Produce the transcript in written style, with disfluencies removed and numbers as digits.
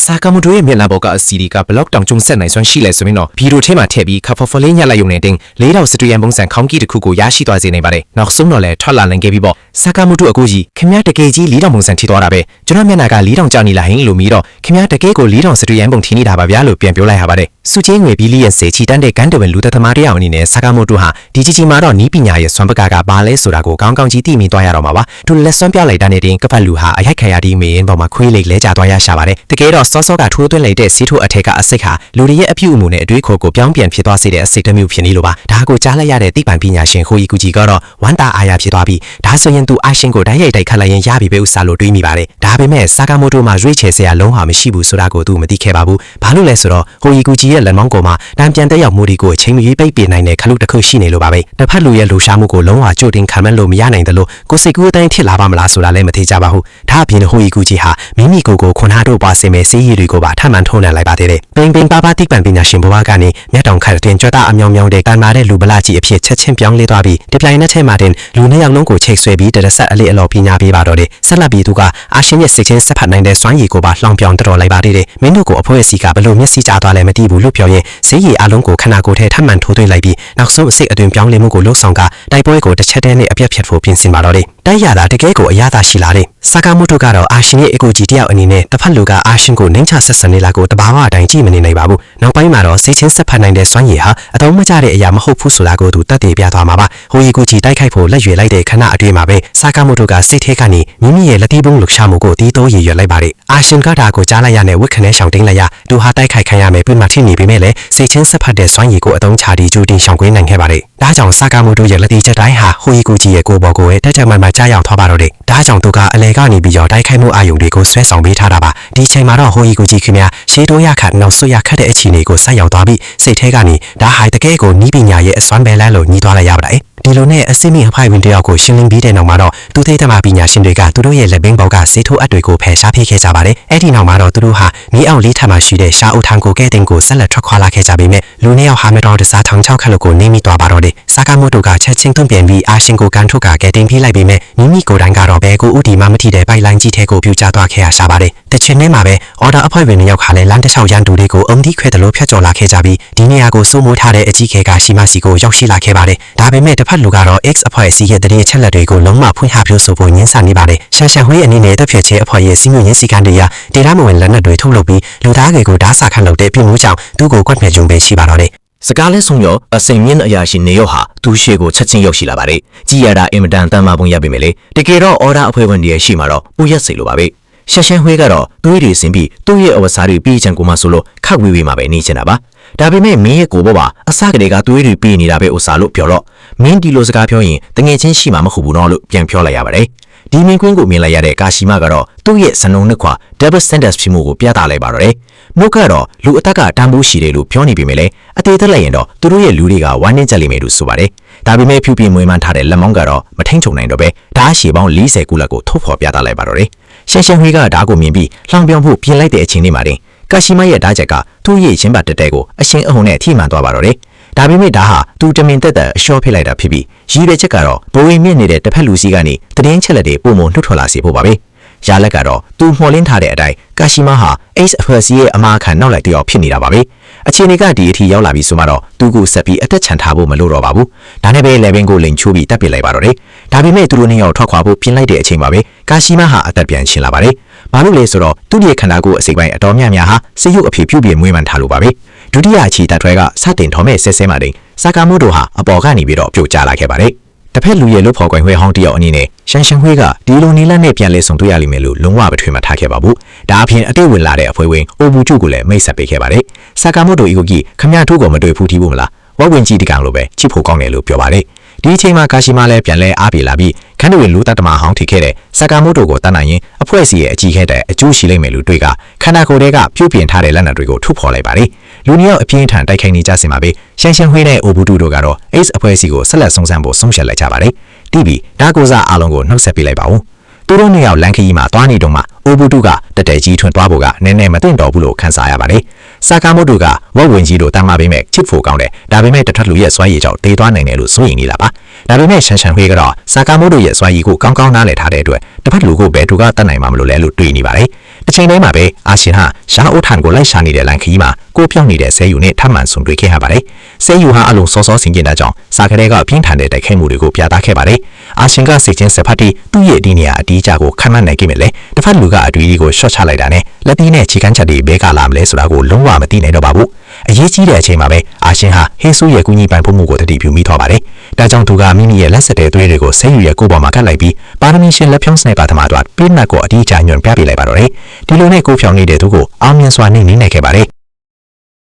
စာကမှုတို့ရဲ့မျက်နှာပေါ်ကအစီဒီကဘလော့တောင်ကျုံဆက်နိုင်စွမ်းရှိလဲဆိုရင်တော့ဗီဒီယိုထဲမှာထည့်ပြီးခါဖော်ဖော်လေးညှက်လိုက်ရုံနဲ့တင်4000စတူရန်ပုံစံခေါင်းကြီးတစ်ခုကိုရရှိသွားစေနိုင်ပါတယ်နောက်ဆုံးတော့လဲထွက်လာနိုင်ခဲ့ပြီပေါ့စာကမှုတို့အခုကြီးခင်ဗျားတကယ်ကြီး4000ပုံစံထိသွားတာပဲကျွန်တော်မျက်နှာက4000ကြာနေလာဟင်းလို့ပြီးတော့ခင်ဗျားတကယ်ကို4000စတူရန်ပုံထီနေတာပါဗျာလို့ပြန်ပြောလိုက်ရပါတယ်စုချင်းငွေဘီလီယံစေချီတန်းတဲ့ကန်တဝင်လူသက်သမားတယောက်အနေနဲ့စာကမှုတို့ဟာဒီကြီးမှာတော့နီးပညာရဲ့စွမ်းပကားကဘာလဲဆိုတာကိုကောင်းကောင်းကြီးသိမြင်သွားရတော့မှာပါသူလက်စွမ်းပြလိုက်တဲ့တင်ကပတ်လူဟာအရိုက်ခံရတဲ့မင်းပေါ်မှာခွေးလိတ်လဲကျသွားရရှာပါတယ်တကယ်တော့စောစောကထိုးသွင်းလိုက်တဲ့စီးထိုးအထက်ကအစိတ်ဟာလူတွေရဲ့အပြုအမူနဲ့အတွေးခေါ်ကိုပြောင်းပြန်ဖြစ်သွားစေတဲ့အစိတ်တစ်မျိုးဖြစ်နေလို့ပါဒါကိုကြားလိုက်ရတဲ့သိပ္ပံပညာရှင်ဟိုယီကူဂျီကတော့ဝမ်တာအာရဖြစ်သွားပြီးဒါဆိုရင်သူအာရှင်ကိုတိုက်ရိုက်တိုက်ခတ်လိုက်ရင်ရပြီပဲဥစားလို့တွေးမိပါတယ်ဒါပေမဲ့စာကာမိုတိုမှာရွေးချယ်စရာလုံးဟာမရှိဘူးဆိုတာကိုသူမသိခဲ့ပါဘူးဘာလို့လဲဆိုတော့ဟိုယီကူဂျီရဲ့လက်မောင်းပေါ်မှာတံပြန်တက်ရောက်မှုတွေကိုအချိန်မရွေးပိတ်ပင်နိုင်တဲ့ခလုတစ်ခုရှိနေလို့ပါပဲတစ်ဖက်လူရဲ့လှူရှားမှုကိုလုံးဝကြိုတင်ခံမှန်းလို့မရနိုင်တယ်လို့ကိုစိတ်ကူးအတိုင်းဖြစ်လာပါမလားဆိုတာလည်းမသိကြပါဘူးဒါအပြင်ဟိုယီကူဂျီဟာမိမိကိုယ်ကိုခွန်အားတို့ပါစေမဲ့စေးရည်တွေကိုပါထပ်မံထုံးနှံလိုက်ပါသေးတယ်ပင်ပါပါတိပံပညာရှင်ဘဝကနေမြတ်တောင်ခတ်တင်ကြွတာအမြောင်မြောင်တဲ့တန်မာတဲ့လူပလာကြီးအဖြစ်ချက်ချင်းပြောင်းလဲသွားပြီးတပြိုင်နက်တည်းမှာတင်လူနှစ်ယောက်လုံးကိုချိတ်ဆွဲပြီးတရဆက်အလေးအလောပညာပေးပါတော့တယ်ဆက်လက်ပြီးသူကအာရှင်ရဲ့စိတ်ချင်းဆက်ဖတ်နိုင်တဲ့စွမ်းရည်ကိုပါလှောင်ပြောင်တော်လိုက်ပါသေးတယ်မင်းတို့ကိုအဖွဲစီကဘလို့မျက်စိကျသွားလဲမသိဘူးလို့ပြောရင်ဈေးရည်အလုံးကိုခဏကိုထဲထပ်မံထိုးသွင်းလိုက်ပြီးနောက်ဆုံးအစိတ်အတွင်ပြောင်းလဲမှုကိုလှုပ်ဆောင်ကတိုက်ပွဲကိုတစ်ချက်တည်းနဲ့အပြတ်ဖြတ်ဖို့ပြင်ဆင်ပါတော့တယ်တိုက်ရတာတကယ်ကိုအရသာရှိလာတယ်စာကာမိုတိုကတော့အာရှင်ရဲ့အကိုကြီးတယောက်အနေနဲ့တစ်ဖက်လူကအာရှင်ကိုနှိမ့်ချဆက်ဆံနေလာကိုတဘာဝအတိုင်းကြည့်မနေနိုင်ပါဘူးနောက်ပိုင်းမှာတော့စိတ်ချင်းဆက်ဖတ်နိုင်တဲ့စွမ်းရည်ဟာအသုံးမကျတဲ့အရာမဟုတ်ဘူးဆိုတာကိုသူတက်တည်ပြသွားမှာပါဟိုယီကိုကြီးတိုက်ခိုက်ဖို့လက်ရွယ်လိုက်တဲ့ခဏအတွင်းမှာပဲစာကာမိုတိုကစိတ်ထဲကနေမိမိရဲ့လက်တီးပုံးလှရှာမှုကိုတီးတိုးရည်ရွယ်လိုက်ပါတယ်အာရှင်ကဒါကိုကြားလိုက်ရတဲ့ဝက်ခနဲရှောင်တင်းလိုက်ရသူဟာတိုက်ခိုက်ခံရမယ်ပြမထင်နေပေမဲ့လည်းစိတ်ချင်းဆက်ဖတ်တဲ့စွမ်းရည်ကိုအသုံးချပြီးကြိုတင်ရှောင်ကွင်းနိုင်ခဲ့ပါတယ်ဒါကြောင့်စာကာမိုတိုရဲ့လက်တီးချက်တိုင်းဟာဟိုယီကိုကြီးရဲ့ကိုယ်ပေါ်ကိုပဲတက်ချက်မှန်မှန်ကြားရောက်သွားပါတော့တယ်ဒါကြောင့်သူကအလဲကနေပြီးတော့တိုက်ခိုက်မှုအာယုံတွေကိုဆွဲဆောင်ပေးထားတာပါဒီချိန်မှာတော့ဟိုယီကိုကြီးခင်ဗျာရှေးတိုးရခတ်နောက်ဆွရခတ်တဲ့အခြေအနေကိုဆက်ရောက်သွားပြီးစိတ်ထဲကနေဒါဟာတကယ်ကိုနီးပညာရဲ့အစွမ်းပဲလန်းလို့ညီးသွားလိုက်ရပါတယ်ဒီလိုနဲ့အစိမ့်မိအဖိုင်ဝင်တယောက်ကိုရှင်းလင်းပြီးတဲ့နောက်မှာတော့သူသိတဲ့မှာပညာရှင်တွေကသူတို့ရဲ့လက်ဘင်းပေါ်ကစေးထိုးအပ်တွေကိုဖယ်ရှားဖိခဲ့ကြပါတယ်အဲ့ဒီနောက်မှာတော့သူတို့ဟာမီးအောင်လေးထပ်မှရှိတဲ့ရှာအုပ်ထန်းကိုကဲတင်ကိုဆက်လက်ထွက်ခွာလာခဲ့ကြပေမဲ့လူနှစ်ယောက်ဟာမတော်တဆထောင်ချောက်ခက်လို့ကိုနေမိသွားပါတော့တယ်စာကာမိုတိုကချက်ချင်းသွင်းပြန်ပြီးအာရှင်ကိုကန်ထုတ်ကကဲတင်ဖိလိုက်ပေမဲ့မိမိကိုယ်တိုင်ကတော့ဘဲကိုဥတီမှမထီတဲ့ပိုက်လိုင်းကြီးထဲကိုပြူကျသွားခဲ့ရရှာပါတယ်တချင်နဲ့မှာပဲအော်ဒါအဖွဲ့ဝင်နှစ်ယောက်ခါလဲလမ်းတစ်လျှောက်ရန်သူတွေကိုအုံဒီခွဲတယ်လို့ဖျက်ကျော်လာခဲ့ကြပြီးဒီနေရာကိုစိုးမိုးထားတဲ့အကြီးခဲကရှိမရှိကိုရောက်ရှိလာခဲ့ပါတယ်ဒါပေမဲ့တစ်ဖက်လူကတော့ X အဖွဲ့အစည်းရဲ့တရေချက်လက်တွေကိုလုံးဝဖွင့်ဟပြောဆိုဖို့ညှင်းဆန်နေပါတယ်ရှန်ရှန်ဟွေးအနေနဲ့တက်ဖြတ်ချဲအဖွဲ့ရဲ့စီးမှုရင်းစီကံတွေရဒေတာမဝင်လက်နက်တွေထုတ်လုပ်ပြီးလူသားတွေကိုဓာတ်စာခန့်လုပ်တဲ့ပြည်မှုကြောင့်သူ့ကိုကွက်မဲ့ကြုံပဲရှိပါတော့တယ်စကားလဲဆုံးရောအစိမ်မြင့်အရာရှိနေရောဟာသူ့ရှေ့ကိုချက်ချင်းရောက်ရှိလာပါတယ်ကြည်ရတာအင်မတန်တန်မာပုံရပေမဲ့လေတကယ်တော့အော်ဒါအဖွဲ့ဝင်တွေရဲ့ရှေ့မှာတော့ပူရက်စိတ်လိုပါပဲရှန်ရှန်ဟွေးကတော့သွေးတွေဆင်းပြီးသူ့ရဲ့အဝစားတွေပြေးချင်ကိုမှဆိုလို့ခက်ဝေးဝေးမှာပဲနေချင်တာပါဒါပေမဲ့မင်းရဲ့ကိုဘောပါအစကတည်းကသွေးတွေပြေးနေတာပဲဥစားလို့ပြောတော့မင်းဒီလိုစကားပြောရင်တငယ်ချင်းရှိမှာမဟုတ်ဘူးနော်လို့ပြန်ပြောလိုက်ရပါတယ်ဒီမြင်ကွင်းကိုမြင်လိုက်ရတဲ့ကာရှိမကတော့သူ့ရဲ့စနုံနှစ်ခွာ double standards ဖြစ်မှုကိုပြသလိုက်ပါတော့တယ်နှုတ်ကတော့လူအသက်ကတန်ဖိုးရှိတယ်လို့ပြောနေပေမဲ့လည်းအသေးသက်လိုက်ရင်တော့သူတို့ရဲ့လူတွေကဝမ်းနည်းကြလိမ့်မယ်လို့ဆိုပါတယ်ဒါပေမဲ့ဖြူပြင်းမွေးမှန်းထားတဲ့လက်မောင်းကတော့မထိန်ချုံနိုင်တော့ပဲဓာတ်ရှည်ပေါင်း40ခုလောက်ကိုထုတ်ဖော်ပြသလိုက်ပါတော့တယ်ရှန်ရှန်ဟွေးကဓာတ်ကိုမြင်ပြီးလှောင်ပြောင်ဖို့ပြင်လိုက်တဲ့အချိန်လေးမှာတင်ကာရှိမရဲ့ဓာတ်ချက်ကသူ့ရဲ့ရင်းပတ်တဲကိုအရှင်အဟုန်နဲ့ထိမှန်သွားပါတော့တယ်ဒါပေမဲ့ဒါဟာသူတမင်တက်အလျှော့ဖြစ်လိုက်တာဖြစ်ပြီးရည်ရွယ်ချက်ကတော့ဘိုးရင်မြင့်နေတဲ့တစ်ဖက်လူစီကနေတည်င်းချက်လက်တွေပုံမနှုတ်ထွက်လာစေဖို့ပါပဲရလက်ကတော့သူမျှော်လင့်ထားတဲ့အတိုင်းကာရှိမဟာ Ace အဖွဲ့စီရဲ့အမားခံနောက်လိုက်တယောက်ဖြစ်နေတာပါပဲအခြေအနေကဒီအထိရောက်လာပြီဆိုမှတော့သူကိုဆက်ပြီးအသက်ချန်ထားဖို့မလိုတော့ပါဘူးဒါနဲ့ပဲလေဘင်းကိုလိန်ချိုးပြီးတပ်ပစ်လိုက်ပါတော့တယ်ဒါပေမဲ့သူတို့နှစ်ယောက်ထွက်ခွာဖို့ပြင်လိုက်တဲ့အချိန်မှာပဲကာရှိမဟာအသက်ပြန်ရှင်လာပါတယ်ဘာလို့လဲဆိုတော့သူ့ရဲ့ခန္ဓာကိုယ်အစိပ်ပိုင်းအတော်များများဟာစိတ်ရုပ်အဖြစ်ပြုပြင်မွေးမှန်ထားလို့ပါပဲဒုတိယအချီတပ်ထွဲကစတင်ထော်မဲ့ဆဲဆဲမှတင်စာကာမိုတိုဟာအပေါ်ကနေပြီးတော့ပြုတ်ကျလာခဲ့ပါတယ်တစ်ဖက်လူရဲ့လုတ်ဖော်ကွင်ဟွေဟောင်းတယောက်အနေနဲ့ရှန်ရှန်ဟွေးကဒီလိုနီလန်းနဲ့ပြန်လဲဆုံတွေ့ရလိမ့်မယ်လို့လုံးဝမထွေးမှထားခဲ့ပါဘူးဒါအပြင်အတိတ်ဝင်လာတဲ့အဖွဲ့ဝင်အိုဘူကျုကိုလည်းမိတ်ဆက်ပေးခဲ့ပါတယ်စာကာမိုတိုအီကိုကြီးခမရထိုးကိုမတွေ့ဘူးတီးဘူးမလားဝက်ဝင်ကြီးဒီကောင်လိုပဲချစ်ဖို့ကောင်းတယ်လို့ပြောပါတယ်ဒီအချိန်မှာကာရှိမလည်းပြန်လဲအားပြေလာပြီးခန်းတွေလူတတ်တမဟောင်းထိခဲ့တဲ့စာကာမိုတိုကိုတတ်နိုင်ရင်အဖွဲ့စီရဲ့အကြီးခဲတဲ့အကျိုးရှိလိမ့်မယ်လို့တွေ့ကခန္ဓာကိုယ်တွေကပြုတ်ပြင်ထားတဲ့လက်နက်တွေကိုထုတ်ဖော်လိုက်ပါတယ်လူနှစ်ယောက်အပြင်းထန်တိုက်ခိုက်နေကြစင်ပါပဲရှန်ရှန်ဟွေးနဲ့အိုဘူတူတို့ကတော့ Ace အဖွဲ့စီကိုဆက်လက်ဆုံးစမ်းဖို့ဆုံးဖြတ်လိုက်ကြပါတယ်တီးပြီးဒါကိုစားအားလုံးကိုနှုတ်ဆက်ပေးလိုက်ပါဦးသူတို့နှစ်ယောက်လန်ခရီးမှာသွားနေတော့မှအိုဘူတူကတတဲကြီးထွန်းသွားဖို့ကနည်းနည်းမသိတော့ဘူးလို့ခန်းစားရပါတယ်စာကာမိုတိုကဝက်ဝင်ကြီးတို့တမ်းမပေးမဲ့ချစ်ဖို့ကောင်းတယ်ဒါပေမဲ့တထက်လူရဲ့စွမ်းရည်ကြောင့်တေးသွားနိုင်တယ်လို့စိုးရိမ်နေတာပါဒါပေမဲ့ရှန်ရှန်ဟွေးကတော့စာကာမိုတိုရဲ့စွမ်းရည်ကိုကောင်းကောင်းနားလည်ထားတဲ့အတွက်တစ်ဖက်လူကိုဘယ်သူကတတ်နိုင်မှာမလို့လဲလို့တွေးနေပါတယ် တစ်ချိန်တိုင်းမှာပဲအာရှင်ဟာရှားအိုးထန်ကိုလိုက်ရှာနေတဲ့လန်ခီမှာကိုပြောင်းနေတဲ့ဆဲယူနဲ့ထပ်မံဆုံတွေ့ခဲ့ရပါတယ်ဆဲယူဟာအလုံးစောစောဆင်ကျင်တဲ့ကြောင့်စာကလေးကအပြင်းထန်တဲ့တိုက်ခိုက်မှုတွေကိုပြသခဲ့ပါတယ်အာရှင်ကစိတ်ချင်းစဖတ်ပြီးသူ့ရဲ့ဒီနေရာအတီးကြကိုခံမှန်းနိုင်ခဲ့မယ်လေတစ်ဖက်လူကအတွေ့အကြုံကိုရှော့ချလိုက်တာနဲ့လက်သီးနဲ့ခြေကမ်းချက်တွေဘဲကလာမလဲဆိုတာကိုလုံးဝမသိနိုင်တော့ပါဘူးအရေးကြီးတဲ့အချိန်မှာပဲအာရှင်ဟာဟေဆူရဲ့ကူညီပံ့ပိုးမှုကိုတတိပြုမိသွားပါတယ်ဒါကြောင့်သူကမိမိရဲ့လက်ဆက်တဲ့သွေးတွေကိုဆဲယူရဲ့ကိုယ်ပေါ်မှာကတ်လိုက်ပြီးပါရမီရှင်လက်ဖြောင်းစနိုက်ပါသမားတို့ပြင်းနက်ကိုအတီးချညွန့်ပြပြလိုက်ပါတော့တယ်ဒီလိုနဲ့ကိုဖြောင်းနေတဲ့သူကိုအောင်မြင်စွာနေနိုင်ခဲ့ပါတယ်